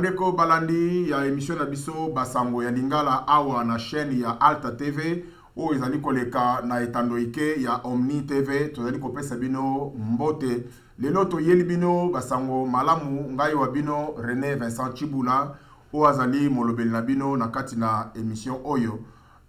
Bandeko balandi ya émission na biso basango ya lingala awa na chaîne ya Alta TV o ezali koleka na etandoike ya Omni TV tozali kopesa bino mbote lelo toyeli bino basango malamu ngai wa bino René Vincent Chibula o azali molobeli na bino na kati na émission oyo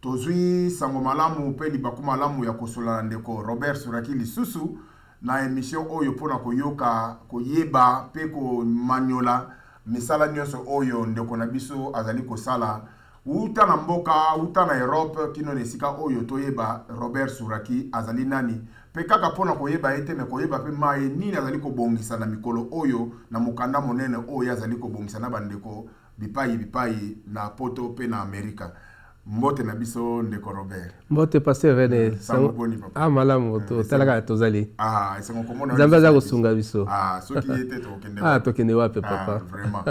tozui sango malamu pe libaku malamu ya kosola ndeko Robert Suraki lisusu na émission oyo pona koyoka koyeba pe ko manyola misala nyonso oyo ndeko na biso azali kosala uta na mboka uta na Europe kino nesika oyo toyeba Robert Suraki azali nani pe kaka pona koyeba ete me koyeba pe mai nini azali kobongisa na mikolo oyo na mukanda monene oyo azali kobongisa na bandeko bipai na poto pe na Amerika. Mbote na biso ndeko Robert. Mbote Pasteur René. Malamu to talaka tozali. Esango komona. Zamba za kosunga biso. Soki yete tokende. Tokende wapi papa. Vraiment.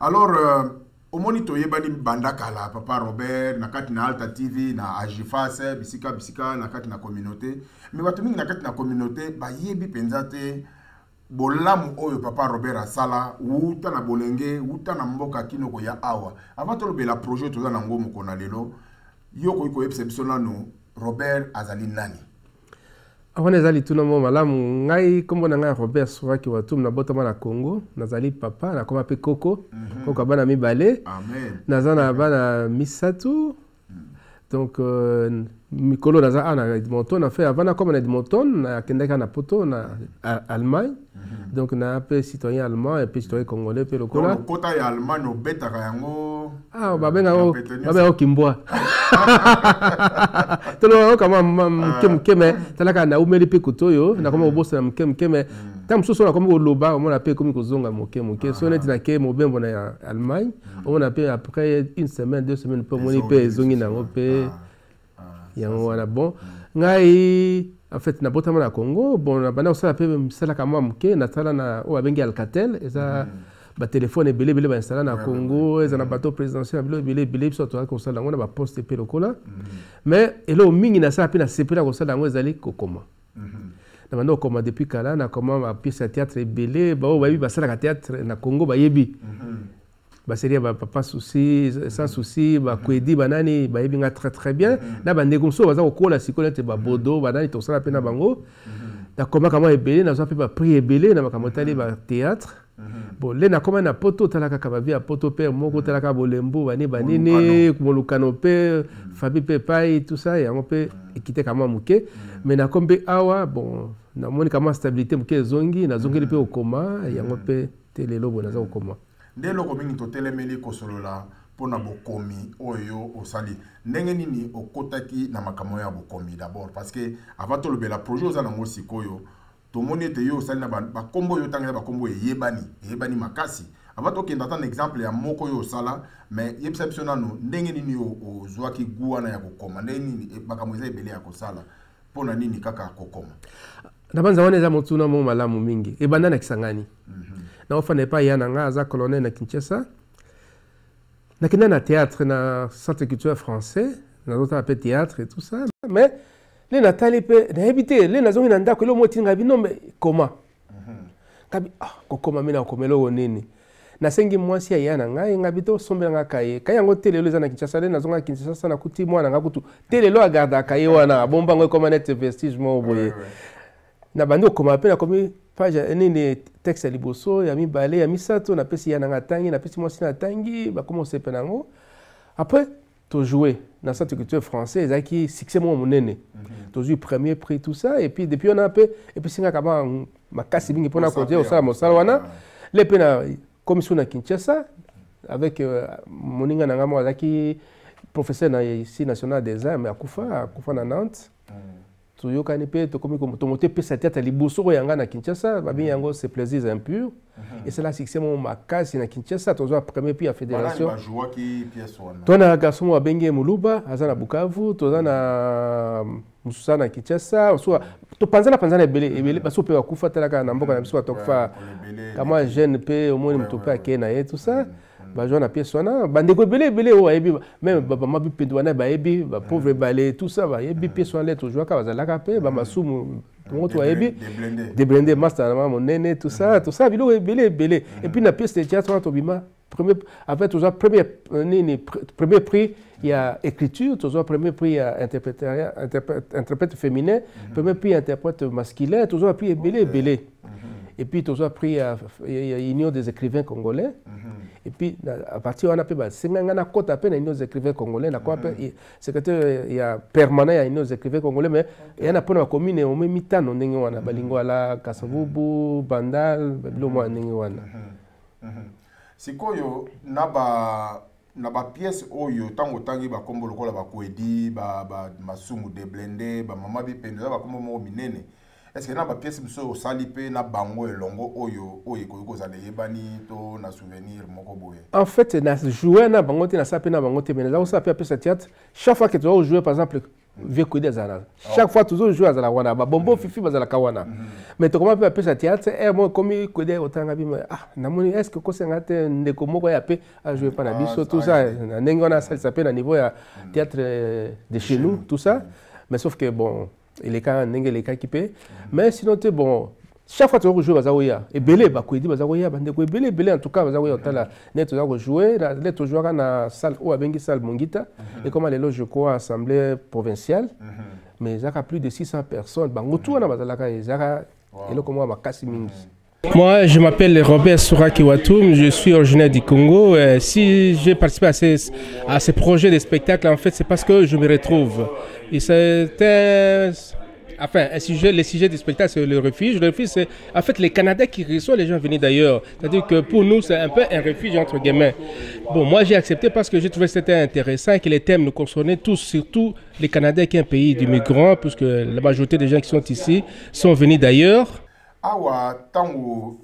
Alors omoni toyebani bandakala papa Robert na kati na Alta TV na Agifase bisika na kati na communauté. Mais watu mingi na kati na communauté bayebi penzate bolamu oyo papa Robert asala uta na bolenge uta na mboka kinoko ya awa avant tolobela projet toza na ngomo kona lelo yoko iko exceptionnel no Robert azali nani awana ezali tuna mo malamu ngai kombo na ngai Robert Suraki watum na botama na Congo nazali papa na koma pe koko koko bana mibale amen nazana bana misatu donc mikolo naza ana Edmonton na fait avant comme na Edmonton na kendeka na poto na Allemagne donc na peu citoyen allemand et puis citoyen congolais pe lokola donc kota ya Allemagne obetaka yango babenga kimbwa tolo kama keme talaka na umeli pe kutoyo na kama obosa na keme tam soso na kama loba on a pe comme kozonga moke so net na ke mobembo na Allemagne on a pe après une semaine 2 semaines pe moni pe zongi na ngope yango wana bon ngai en fait na botama na Congo bon na bana osala pe misala kama moke na tala na o abengi Alcatel eza ba téléphone belé ba installer na Congo eza na bateau présidentiel belé so to ko sala ngona ba poste pe lokola mais elo mingi na sala pe na sepela ko sala ngo ezali kokoma na bando koma depuis kala na koma ba pièce de théâtre belé ba o ba bi ba sala ka théâtre na Congo ba yebi ba série ba papa souci sans souci ba kwedi banani ba yebi nga très bien na bande comme so baza ko la sikolete ba bodo banani to sala pe na bango na koma kama ebelé na so pe ba prix ebelé na kama tali ba théâtre bon le na koma na poto talaka ka ba via poto pe moko talaka bolembo banini kumolukano pe fabi pe pai tout ça ya pe ekite kama muke mais na kombe awa bon na moni kama stabilité muke zongi na zongi pe okoma ya pe telelo bona za okoma ndelo komingi totelemeli kosolola pona bokomi oyo osali ndenge nini okotaki na makambo ya bokomi d'abord parce que avant tolobela projet ozala ngo sikoyo tomoni ete yo osali na bakombo yo tangela bakombo yebani makasi avant tokenda tan exemple ya moko yo osala mais yebisa biso nano ndenge nini ozwaki guana ya kokoma ndenge nini makambo eza ebele ya kosala pona nini kaka kokoma na banza wana eza motuna mo malamu mingi ebanda na Kisangani na ofane pa yana nga za colonel na Kinshasa na kina na théâtre na centre culturel français na d'autres peu théâtre et tout ça mais les natali pe na habité les nazongi na ndako le moti ngabi non mais comment kabi kokoma mina komelo nini na sengi mwasi ya yana nga ngabi to sombela nga kaye yango telelo za na Kinshasa le nazonga Kinshasa na kuti mwana nga kutu telelo agarda kaye wana bomba ngo comme net vestige mo boye na bando koma pe na komi page nini texte ya liboso ya mibale ya misato na pesi ya nanga tangi na pesi mwasi na tangi ba commencer pe nango après to jouer na centre culturel français ezaki succès mo monene to jouer premier prix tout ça et puis depuis on a peu et puis singa kama makasi bingi pona ko dire osala mosala wana le pe na commission na Kinshasa avec moninga nanga mo azaki professeur na ici national des arts mais akufa na Nantes toyoka ni pe to komi ko motomote pe sa tête liboso yanga na Kinshasa babi yango c'est plaisir impur et c'est là succès mon makasi na Kinshasa to zo premier puis à fédération tona garçon wa benge muluba azana Bukavu to zana musana Kinshasa so to panzana ebele baso pe wakufa talaka na mboka na biso tokfa kama jeune pe au moins mtope akena et tout ça bajo na pièce wana bandeko belé o ebi même baba mabi pedwana ba ebi ba pauvre balé tout ça ba ebi pièce wana toujours ka bazalaka pe ba masumu Déblendé, master mon nene, tout ça, bilo belé. Et puis la pièce de théâtre après toujours premier prix il y a écriture, toujours premier prix il y a interprète féminin, premier prix interprète masculin, toujours prix belé. Et puis toujours prix il y a union des écrivains congolais. Et puis à partir on appelle c'est ngana côté appelle union des écrivains congolais, na quoi secrétaire il y a permanent il y a union des écrivains congolais, mais il y en a pour la commune au même temps on ndenge wana balingwala Kasavubu Bandal bilo mwa ndenge wana. Sikoyo na ba pièce oyo tango tangi ba kombo lokola ba koedi ba masumu de blende ba mama bi pendo ba kombo mo minene. Est-ce que na ba pièce biso salipe na bango elongo oyo ko za yebani to na souvenir moko boye? En fait na jouer na bango te na sape na bango te mais là on sape pièce théâtre chaque fois que tu vas jouer par exemple vieux coder zana chaque fois toujours jouer à la wana ba bombo fifi bazala kawana mais to comment peut appeler ça théâtre et moi comme coder autant bi na moni est-ce que ko sengate ndeko moko ya pe à jouer pas na biso tout ça ndengona ça s'appelle à niveau ya théâtre de chez nous tout ça mais sauf que bon il est quand les cas qui paient mais sinon tu bon chaque fois tu vas jouer bazaoya et belé ba koedi bazaoya bande ko belé en tout cas bazaoya otala net tu vas jouer là tu jouera na salle ou abengi salle Mongita et comme les je crois assemblée provinciale mais ça a plus de 600 personnes bango tout na bazalaka ezaka et là comme makasi mingi. Moi, je m'appelle Robert Souraki Watum, je suis originaire du Congo. Si j'ai participé à ces projets de spectacle, en fait, c'est parce que je me retrouve. Et c'est enfin, les sujets du spectacle, c'est le refuge. Le refuge, c'est en fait les Canadiens qui reçoivent les gens venus d'ailleurs. C'est-à-dire que pour nous, c'est un peu un refuge entre guillemets. Bon, moi, j'ai accepté parce que j'ai trouvé que c'était intéressant et que les thèmes nous concernaient tous, surtout les Canadiens qui est un pays d'immigrants, puisque la majorité des gens qui sont ici sont venus d'ailleurs. Awa tango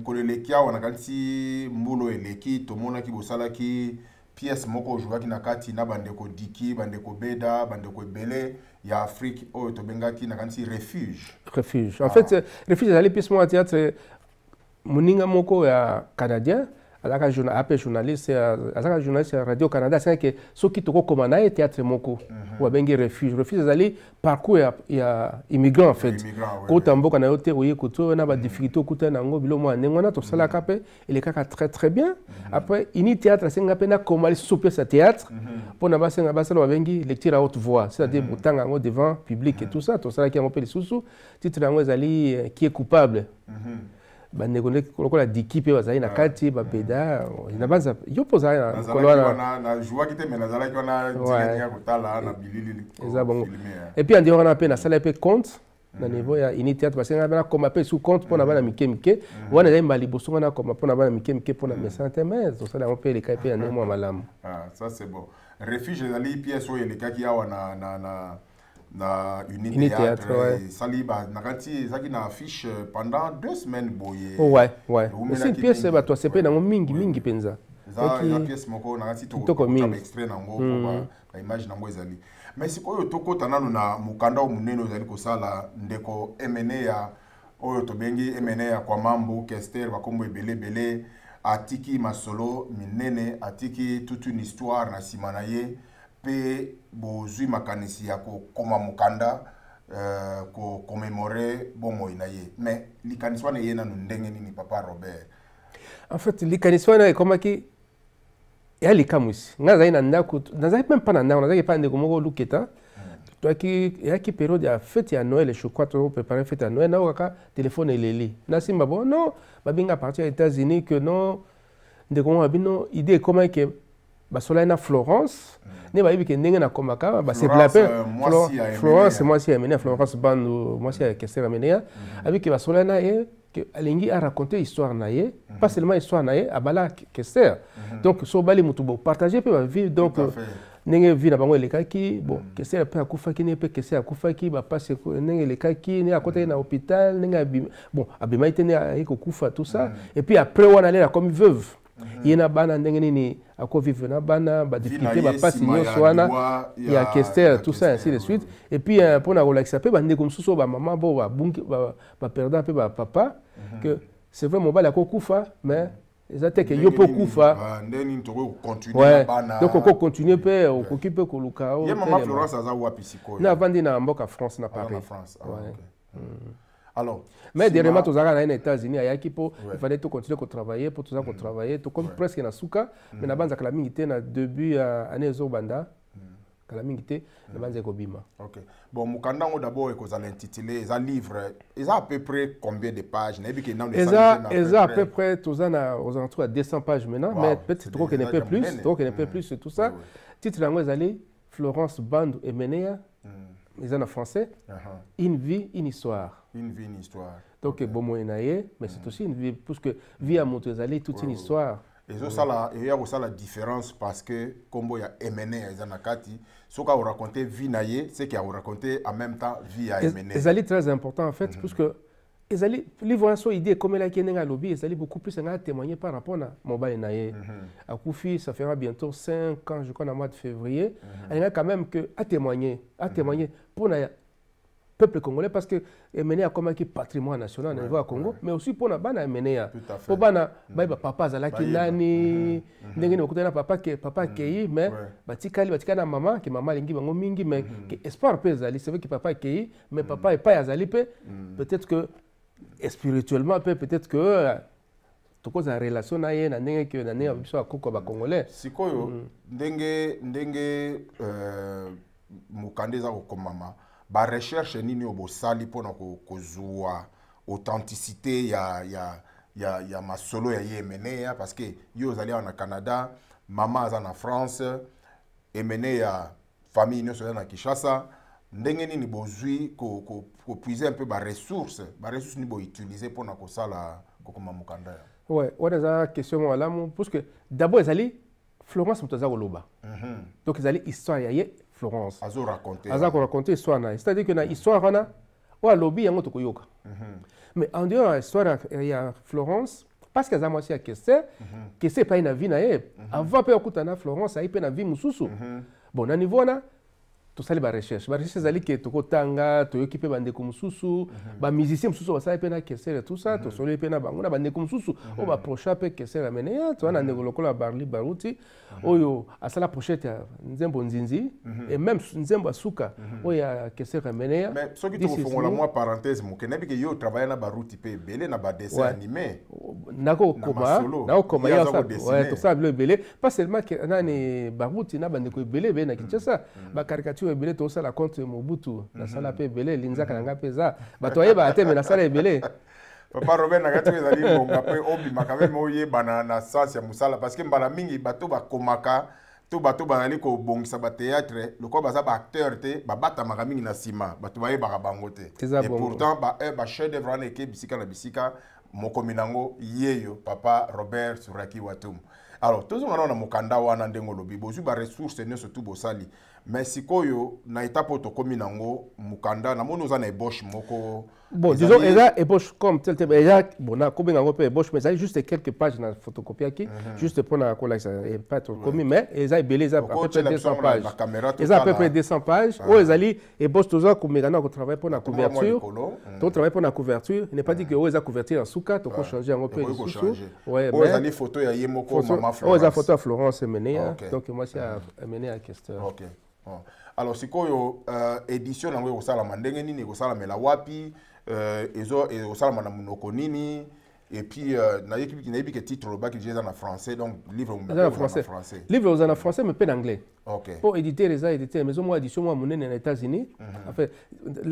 koleleki awa nakanisi mbulo eleki tomona ki bosala ki pièce moko jouaki na kati na bandeko diki bandeko beda bandeko ebele ya Afrique oyo tobengaki nakanisi refuge. En fait refuge ezali pièce moko ya théâtre moninga moko ya canadien azaka journaliste ya Radio Canada c'est que soki toko komana et théâtre moko ou abengi refuge ezali parcours ya immigrant en fait ko tamboka na yote oye koto na ba difficulté kuta nango bilomo ndengona to sala kape il est kaka très bien après ini théâtre senga pena komali sopia sa théâtre pour na ba senga ba sala abengi lecture à haute voix c'est-à-dire botanga ngo devant public et tout ça to sala ki ngo pe lisusu titre nango ezali qui est coupable bandeko lokola diki pe bazali na kati babeda ina banza yo poza na kolona na joie qui te menazala ki ona dinya kotala na bilili et puis andi on a pe na sala pe compte na niveau ya initiative parce que na comme pe sous compte pour na bana mike wana dai mbali boso na comme pour na bana mike pour na mesante mais to sala on pe le kai pe na mo malamu ça c'est bon refuge ezali pièce oyo elekaki awa na unité théâtre saliba nakati zaki na affiche pendant 2 semaines boye ouais c'est une pièce ba toi c'est pe na mingi penza za pièce moko nakati to extrait nango ba image nango ezali mais sikoyo tokota nanu na mukanda munene ezali kosala ndeko MNA ya oyo tobengi MNA ya kwa mambo Kester bakombo ebele atiki masolo minene atiki toute une histoire na simana ye pe bozui makanisi ya koma mukanda ko commémorer bomo inaye mais likaniswa ne yena ndenge nini papa Robert en fait likaniswa na komaki ya likamusi ngaza ina ndako naza même pas na ndako naza pas ndeko moko luketa toi qui période ya fête ya Noël je crois to préparer fête ya Noël na okaka téléphone eleli na simba bon non babinga partir aux États-Unis que non ndeko mo babino idée comment que basola na Florence ne ba yibike ndenge na komaka ba c'est la paix Florence moi si amené Florence bando moi si Kester amené avec basola na et que alingi a raconter histoire na ye pas seulement histoire na ye abala Kester donc so bali mutu bo partager pe ba vivre donc ndenge vi na bango elekaki bon Kester pe akufaki ne pe Kester akufaki ba passe ndenge elekaki ne akota na hôpital ndenge bon abima itene ayiko kufa tout ça et puis après on allait comme veuve yena bana ndenge nini ako vivre na bana ba difficulté ba passe nyonso wana ya Kester tout ça ainsi de suite et puis pour na relaxer pe ba ndeko msusu ba maman bo ba bunki ba perdant pe ba papa que c'est vrai mobile ako kufa mais ezate que yo po kufa ndeni to continuer bana donc on continue pe on occupe ko lukao ye maman Florence aza wapi sikoyo na vandi na mboka France na Paris France Alors, mais dernièrement, tu as aux États-Unis, il fallait continuer à travailler, pour tout ça, travailler, tout comme presque na souka, mais na banza kala mingi na début année zobanda, kala mingi te na banza kobima. OK. Bon, mukanda ngo d'abord que vous allez intituler ça livre, ils ont à peu près combien de pages? Ils ont à peu près tous aux alentours à 200 pages maintenant, mais peut-être trop qu'il n'y ait pas plus, trop qu'il n'y ait pas plus tout ça. Titre langue allez Florence Bandu et Menea. Ils ont en français. Une vie, une histoire. Une vie, une histoire. Donc, bon mot mais c'est aussi une vie, parce que vie à Montezali, toute une histoire. Et ça, il y a aussi la différence parce que, comme il y a Emene, ils ont Kati, ce qu'on raconte vie naïe, c'est qu'il a raconté en même temps vie à Emene. C'est très important en fait, parce que les voix sont idées comme elle a qui est lobby, ils allaient beaucoup plus témoigner par rapport à mobile naïe. À Koufi, ça fera bientôt 5 ans, je crois, dans le mois de février. Elle a quand même à témoigner pour le peuple congolais parce que Emene a comme un patrimoine national au niveau du Congo, mais aussi pour la bana Emene. Pour bana, papa zalaki nani, ndenge ni okutana papa keyi, mais batikali na maman que maman lingi bango mingi, mais que espoir pe zali, c'est vrai que papa keyi, mais papa est pas azali pe, peut-être que spirituellement peut-être que tout cause en relation na ye na ndenge que na ndenge biso akoko ba congolais. Sikoyo ndenge mukandeza ko mama. Ba recherche nini obosali pona kozua authenticité ya masolo ya Emene parce que yo zali en Canada, maman za na France, Emene ya famille no na Kinshasa, ndenge nini bozui ko puiser un peu ba ressources ni bo utiliser pona ko sala kokoma mukanda. Ouais, on a une question moi là parce que d'abord zali Florence Mutaza Oloba. Donc zali histoire ya Florence. Azo raconter histoire na. C'est-à-dire que na histoire na wa lobby yango to koyoka. Mais en dehors de l'histoire il y a Florence parce que za mwasi ya kese pas na vie na ye. Avant pe okutana Florence a pe na vie mususu. Bon na niveau na to sali ba recherche zali ke to kotanga to yokipe bande ko mususu ba musicien mususu ba sali pe na kese et tout ça to soli pe na bango na bande ko mususu o ba procha pe kese la Menea to na ndeko lokola barli baruti oyo asala pochette ya nzembo nzinzi et même nzembo asuka oya kese la Menea. Mais ce qui te font la moi parenthèse mo kenebi ke yo travailler na baruti pe belé na ba dessin animé nako koma ya ça ouais to ça belé pas seulement que nani baruti na bande ko belé be na Kinshasa ba caricature belé to ça la contre Mobutu na sala pe belé linza kananga peza bato yeba ateme na sala belé. Papa Robert nakati ezali bonga pe obi makame moye bana na sens ya musala parce que mbala mingi bato ba komaka to bato bazali ko bongisa ba théâtre loko baza ba acteur te ba bata maka mingi na sima bato baye ba bangote et pourtant ba chef d'œuvre na ke bisika na bisika moko minango yeyo Papa Robert Suraki Watum. Alors tous on a mukanda wana ndengo lobi bozu ba ressources ne surtout bosali mais sikoyo na étape to kominango mukanda na mono za na ébauche moko. Bon, disons, il y a ébauche comme tel, il y a bon, on a ébauche, mais il y a juste quelques pages dans la photocopie qui, juste pour la collection, et pas trop commis, mais il y a belé, à peu près 200 pages. Il y a à peu près 200 pages. Où ils allaient ébauche toujours comme maintenant qu'on travaille pour la couverture. On travaille pour la couverture. Il n'est pas dit que ils ont couverture en souka, on peut changer un peu. Ouais, mais les photos, il y a Yemoko, Maman Florence. Il y a photo à Florence et Menea. Donc moi, c'est Menea à question. OK. Alors, c'est quoi édition na ngwe sala mandenge nini ko sala mela wapi ezo sala mana munoko nini et puis na yebi que titre ba qui déjà en français donc livre en français. Livre en français mais pas en anglais. OK. Pour éditer les éditer mais moi édition moi monene aux États-Unis. En fait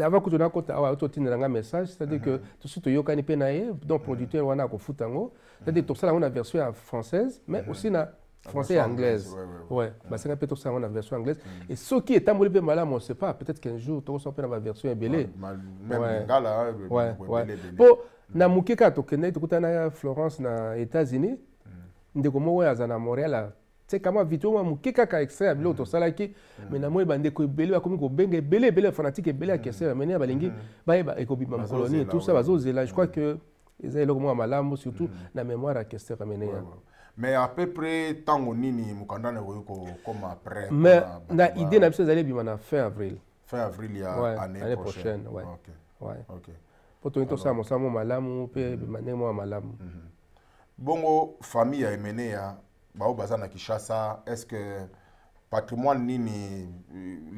avant que tu na kota wa to tinela nga message c'est-à-dire que tout suite yokani pe na ye donc producteur wana ko futango c'est-à-dire tout ça on a version française mais aussi na français et anglaise. Ouais. Bah c'est un peu tout ça on a version anglaise et ce qui est amoureux de malade on sait pas peut-être qu'un jour tu reçois la version belé. Même ngala pour na mukeka to kende to kutana Florence na États-Unis ndeko mo ya za na Montréal c'est kama vidéo mo mukeka ka extrait bilo to sala ki mais na mo bande ko belé ba komi ko benge belé fanatique belé a kese mais na balingi ba e ko bima colonie tout ça bazo zela je crois que ils ont mo malamu surtout na mémoire a kese ramener. Mais à peu près tant nini mukanda ne comme après mais na idée na biso zali bima na fin avril il y a année prochaine. Ouais. OK. Pour tout ça mo samo malamu pe bimane mo malamu. Bongo famille ya Emene ya bao bazana Kinshasa est-ce que patrimoine nini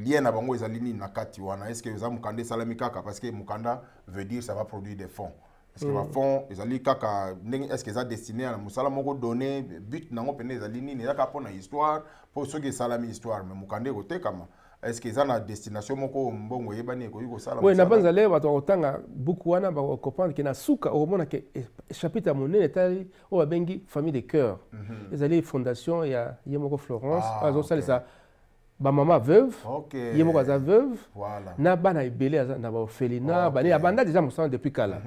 lien na bango ezali nini na kati wana? Est-ce que eza mukanda esalami kaka parce que mukanda veut dire ça va produire des fonds? Est-ce que ba fonds ezali kaka ndenge, est-ce que eza destiné à musala moko donné but nango pene ezali nini eza ka pona histoire pour ceux qui salami histoire mais mukanda ekotekama? Est-ce que eza na destination moko mbongo yebani ko yuko sala? Oui, na banza le bato otanga buku wana ba comprendre que na suka au mona que chapitre monene tali o babengi famille de cœur. Ezali fondation ya Yemoko Florence, azo sala ça ba maman veuve. Yemoko za veuve. Voilà. Na bana ibele na ba orphelinat, bani abanda déjà musala depuis kala.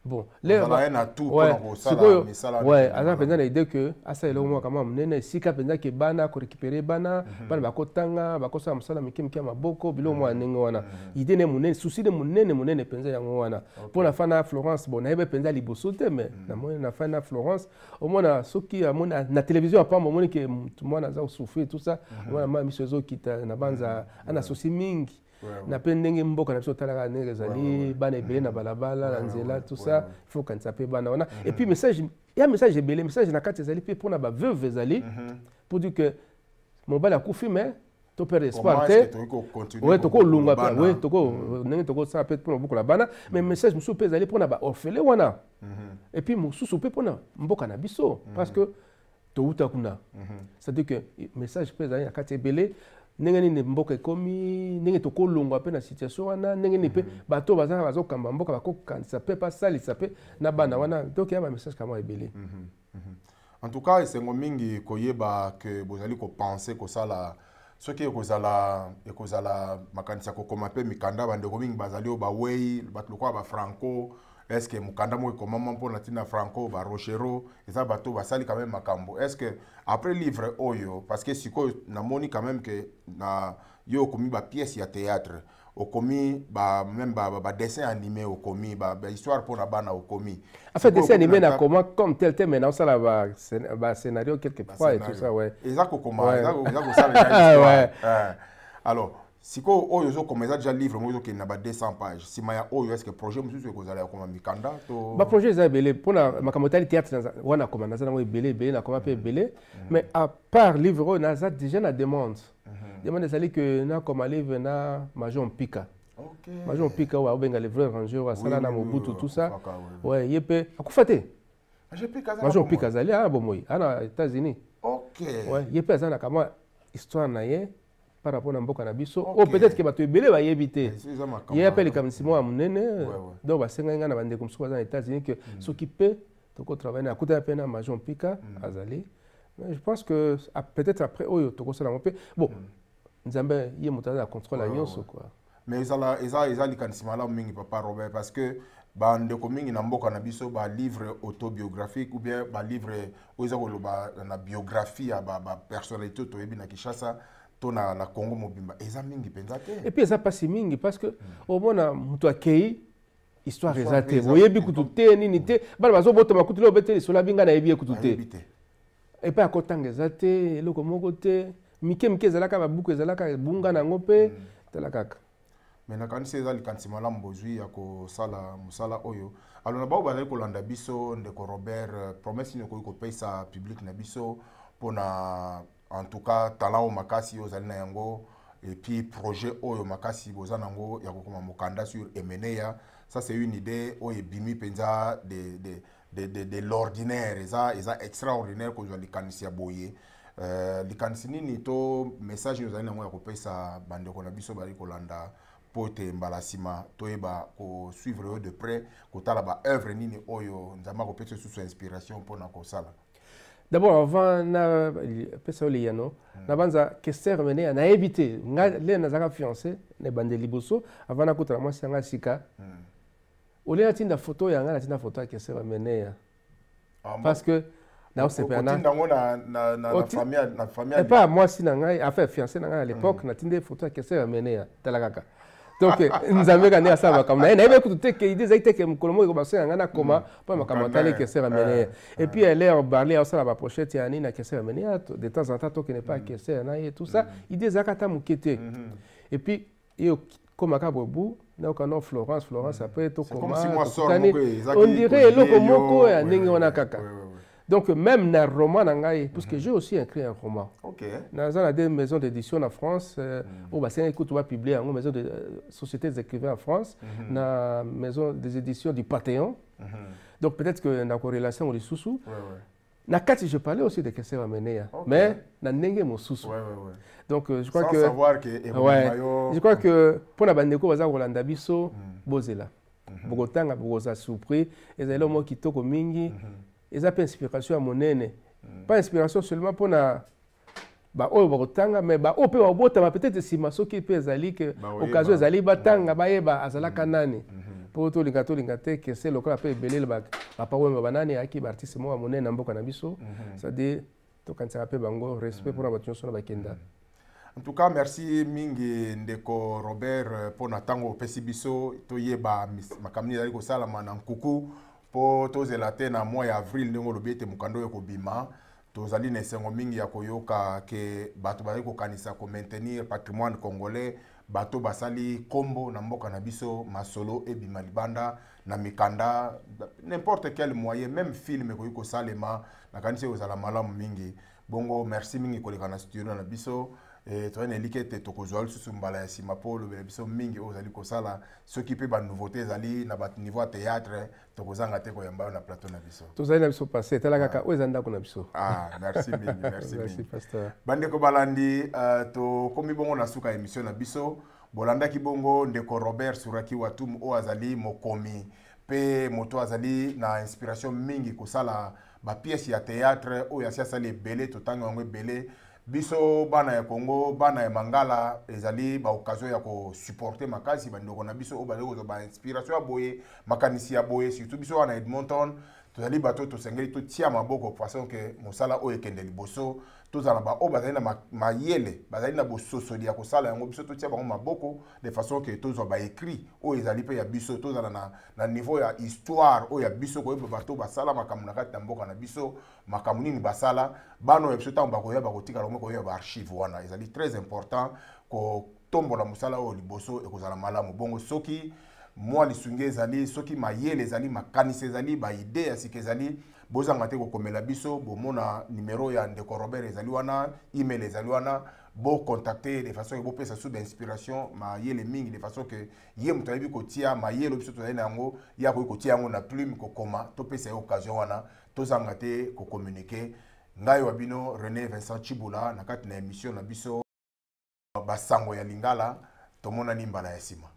Bon, les na tout pour ça là. Ouais, alors pendant l'idée que asa elo mo kama mnene sika pendant que bana ko récupérer bana bakotanga bakosa musala mikimiki ya maboko bilo mo anenge wana. Idée ne munene souci de munene penza yango wana. Pour la fana Florence bon na ebe penza libosote mais na mo na fana Florence au moins soki amona na télévision pas mo que mwana za souffrir tout ça. Mwana ma misozo kita na banza ana souci mingi. Na pendenge mboka na biso talaka ndenge ezali bana ebele na balabala na nzela tout ça il faut kanisa pe bana wana et puis message ya message ebele message na kati ezali pe pona ba veuve ezali pour dire que mobali akufi mais to perdre espoir te ouais toko lunga pe ouais toko ndenge toko ça peut pona beaucoup la bana mais message musu pe ezali pona ba orphelin wana et puis musu pe pona mboka na biso parce que to uta kuna c'est à dire que message pe ezali na kati ebele ndenge nini mboka ekomi ndenge tokolongwa pe na situation wana ndenge nini pe bato bazana bazokamba mboka bakokanisa pe basalisa pe na bana wana donc ya ba message kama ebele. En tout cas esengo mingi koyeba que bozali ko penser ko sala soki ekozala makanisa kokoma pe mikanda bandeko mingi bazali o ba wei bato lokwa ba franco. Est-ce que mukanda mo ekomama mpona tina franco ba rochero eza bato basali quand même makambo? Est-ce que après livre oyo parce que siko namoni quand même que na yo komi ba pièce ya théâtre okomi ba même ba dessin animé okomi ba histoire pour na bana okomi en fait dessin animé na comment comme tel maintenant ça là ba scénario quelque part et tout ça ouais ezako koma ezako ça ouais alors siko oyo zo komeza déjà livre mo zo ke na ba 200 pages sima ya oyo est-ce que projet mususu ekozala ya koma mikanda to ba projet za belé pona makamotali théâtre wana koma na za na belé na koma pe belé mais à part livre na za déjà na demande demande ça que na koma livre na Major Mpika. Major Mpika wa benga le vrai ranger wa sala na Mobutu tout ça ouais yepe akufate Major Mpika zali a bomoyi ana États-Unis ouais yepe za na kama histoire na ye par rapport à mboka na biso ou peut-être que bato ebele ba yebité il appelle comme si moi munene donc ba senga nga na bande comme ça aux États-Unis que s'occuper toko travailler na kuta pena Major Mpika azali mais je pense que peut-être après oyo toko sala mpe bon nzambe ye mutana na contrôle la nyonso quoi mais eza likanisima la mingi papa Robert parce que bande ko mingi na mboka na biso ba livre autobiographique ou bien ba livre oyo koloba na biographie ya ba personnalité to yebi na Kinshasa na Congo mobimba eza mingi penza te et puis eza pasi mingi parce que au mona muto akei histoire ezate boyebi kutu te nini te bana bazo bota makutu lo bete sola binga na yebi kutu te et puis akotanga ezate eloko moko te mike ezalaka ba buku ezalaka bunga na ngope tala kaka mais na kanisi eza likanisi malamu bozwi ya kosala musala oyo alors na bao bazali kolanda biso ndeko Robert promesse ni ko pesa public na biso pona en tout cas talent makasi ozali na yango et puis projet oyo makasi bozana yango ya kokoma mokanda sur Emeneya ça c'est une idée oyo bimi penza de l'ordinaire eza extraordinaire ko joli kanisi ya boye likanisi nini to message ozali na yango ya kopesa bandeko na biso bali kolanda pote mbalasima toyeba ko suivre de près ko tala ba œuvre nini oyo nzama ko pesa sous inspiration pona ko sala. D'abord, avant na pesa oliano, na banza Kester Emeneya na évité nga le na zaka fiancé ne bande liboso avant na kutana mwasi nga sika. Ole atinda photo ya nga atinda photo ya Kester Emeneya. Parce que na osepana. Atinda ngona na famille. Et pas moi si na nga affaire fiancé na nga à l'époque na tinde photo ya Kester Emeneya talakaka. Donc nzambe ka ne asaba comme na ebe kutu ke idée zaite ke mukolomo ko basenga ngana koma pa makama tali Kester Emeneya et puis elle est en parler au la pochette ya ni na Kester Emeneya de temps en temps to ke ne pas Kester na et tout ça idée zakata mukete et puis yo koma ka bobu na ka no Florence après to koma on dirait eloko moko ya ndenge wana kaka Donc même dans le roman nangai, parce que j'ai aussi écrit un roman. OK. Dans des maisons d'édition en France, où bah c'est écoute va publier en maison de société des écrivains en France, dans maison des éditions du Panthéon. Donc peut-être que dans corrélation au sous-sous. Na kati je parlais aussi de questions à mener, mais na nenge mo sous-sous. Donc je crois que savoir que je crois que pour la bandeko baza Rolanda biso bozela. Bogotanga boza surpris, ezalo mo kitoko mingi. Ils ont inspiration à mon aîné. Pas inspiration seulement pour na ba o bakotanga mais ba o pe obota peut-être si maso qui peut zali que occasion zali batanga ba yeba azala kanani pour to lingate que c'est local pe belele ba pa wemba banani aki ba artiste mo mon aîné mboka na biso ça dit to kan ça pe bango respect pour ba tionso na bakenda. En tout cas, merci mingi ndeko Robert pour natango pesi biso to yeba makamni zali ko sala na nkuku. Po tozela te na mois ya avril ndenge olobi ete mokanda oyo ekobima tozali na esengo mingi ya koyoka ke bato bazali kokanisa komaintenir patrimoine congolais bato basali kombo na mboka na biso masolo ebima libanda na mikanda n'importe quel moyen même film ekoki kosalema nakanisi ozala malamu mingi bongo merci mingi koleka na studio na biso toyene likete tokozwa lisusu mbala ya nsima po olobela biso mingi oyo ozali kosala soki mpe banouveauté ezali na niveau ya théâtre tokozanga te koyamba na plateau na biso tozali na biso passé tala kaka oyo eza ndako na biso. Merci mingi merci mingi pasteur bandeko balandi tokomi bongo na suka émission na biso bolandaki bongo ndeko Robert Suraki Watum oyo azali mokomi pe moto azali na inspiration mingi kosala ba pièce ya théâtre oyo asi asali ebele totango yango ebele biso bana ya Congo bana ya Mangala ezali ba occasion ya ko supporter makasi bandoko na biso obale ko ba inspiration ya boye makanisi ya boye surtout biso wana Edmonton tozali bato to sengeli to tia maboko façon que mosala oyo ekende liboso tozala ba o bazali na mayele bazali na bososoli ya kosala yango biso to tia bango maboko de façon que tozwa ba écrit oyo ezali pe ya biso tozala na niveau ya histoire oyo ya biso ko bato basala makambo na kati ya mboka na biso makambo nini basala bano ya biso tango bakoya bakotika longo ko ya ba archive wana ezali très important ko tombola mosala oyo liboso ekozala malamu bongo soki moi lisunge ezali soki mayele ezali makanisi ezali ba idée ya sika ezali bozanga te kokomela biso bomona numéro ya ndeko Robert ezali wana email ezali wana bo contacter de façon que bo pesa sous d'inspiration mayele mingi de façon que ye mutu ayebi kotia mayele biso tozali na yango ya kotia yango na plume kokoma to pesa occasion wana tozanga te ko communiquer ngai wabino René Vincent Chibula na kati na émission na biso basango ya lingala tomona nimbala ya sima.